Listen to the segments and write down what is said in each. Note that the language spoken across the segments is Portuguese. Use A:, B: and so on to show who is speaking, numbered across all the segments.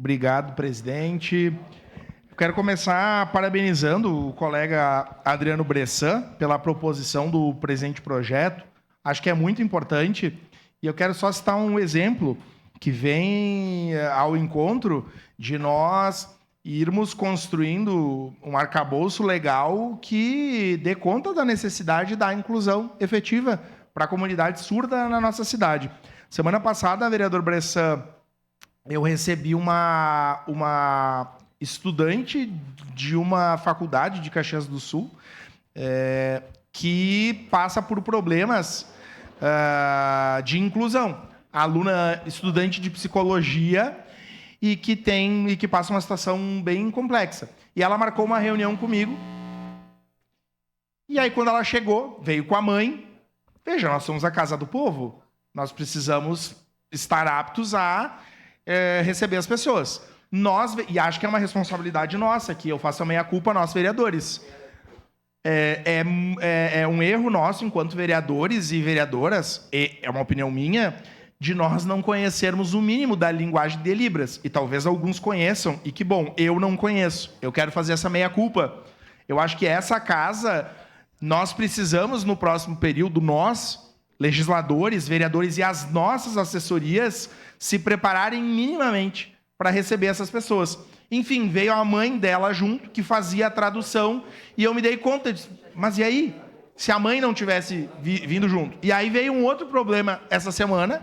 A: Obrigado, presidente. Eu quero começar parabenizando o colega Adriano Bressan pela proposição do presente projeto. Acho que é muito importante. E eu quero só citar um exemplo que vem ao encontro de nós irmos construindo um arcabouço legal que dê conta da necessidade da inclusão efetiva para a comunidade surda na nossa cidade. Semana passada, vereador Bressan, eu recebi uma estudante de uma faculdade de Caxias do Sul que passa por problemas de inclusão. Aluna estudante de psicologia e que passa uma situação bem complexa. E ela marcou uma reunião comigo. E aí, quando ela chegou, veio com a mãe. Veja, nós somos a Casa do Povo. Nós precisamos estar aptos a receber as pessoas. E acho que é uma responsabilidade nossa, que eu faço a meia-culpa, nós vereadores. É um erro nosso, enquanto vereadores e vereadoras, e é uma opinião minha, de nós não conhecermos o mínimo da linguagem de Libras. E talvez alguns conheçam, e que bom, eu não conheço. Eu quero fazer essa meia-culpa. Eu acho que essa casa, nós precisamos, no próximo período, nós, legisladores, vereadores e as nossas assessorias, se prepararem minimamente para receber essas pessoas. Enfim, veio a mãe dela junto, que fazia a tradução, e eu me dei conta, mas e aí? Se a mãe não tivesse vindo junto? E aí veio um outro problema essa semana.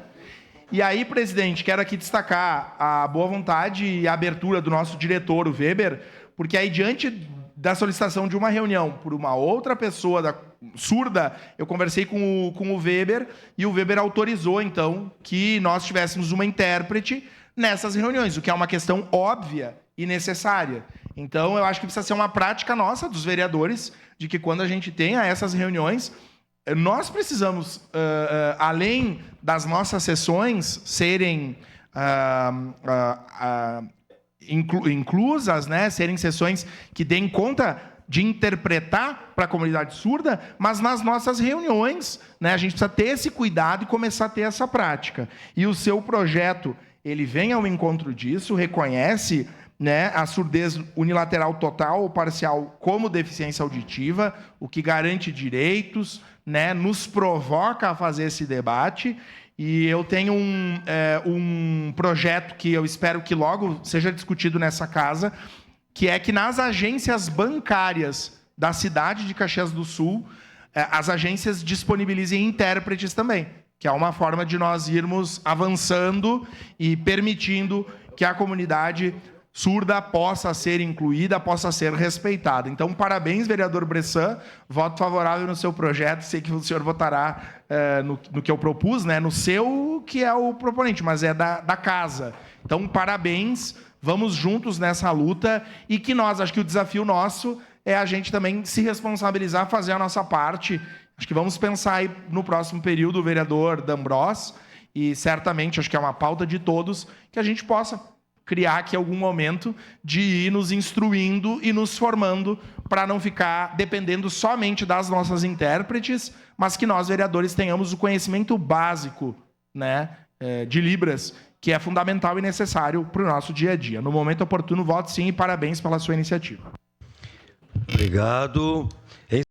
A: E aí, presidente, quero aqui destacar a boa vontade e a abertura do nosso diretor, o Weber, porque aí, diante da solicitação de uma reunião por uma outra pessoa surda, eu conversei com o Weber, e o Weber autorizou, então, que nós tivéssemos uma intérprete nessas reuniões, o que é uma questão óbvia e necessária. Então, eu acho que precisa ser uma prática nossa, dos vereadores, de que quando a gente tenha essas reuniões, nós precisamos, além das nossas sessões serem inclusas, né, serem sessões que deem conta de interpretar para a comunidade surda, mas nas nossas reuniões, né, a gente precisa ter esse cuidado e começar a ter essa prática. E o seu projeto, ele vem ao encontro disso, reconhece, né, a surdez unilateral total ou parcial como deficiência auditiva, o que garante direitos, né, nos provoca a fazer esse debate. E eu tenho um projeto que eu espero que logo seja discutido nessa casa, que é que nas agências bancárias da cidade de Caxias do Sul, as agências disponibilizem intérpretes também, que é uma forma de nós irmos avançando e permitindo que a comunidade surda possa ser incluída, possa ser respeitada. Então, parabéns, vereador Bressan. Voto favorável no seu projeto. Sei que o senhor votará no que eu propus, né? No seu, que é o proponente, mas é da casa. Então, parabéns. Vamos juntos nessa luta. E que nós, acho que o desafio nosso é a gente também se responsabilizar, fazer a nossa parte. Acho que vamos pensar aí no próximo período, o vereador D'Ambros, e certamente, acho que é uma pauta de todos, que a gente possa criar aqui algum momento de ir nos instruindo e nos formando para não ficar dependendo somente das nossas intérpretes, mas que nós, vereadores, tenhamos o conhecimento básico, né, de Libras, que é fundamental e necessário para o nosso dia a dia. No momento oportuno, voto sim e parabéns pela sua iniciativa.
B: Obrigado.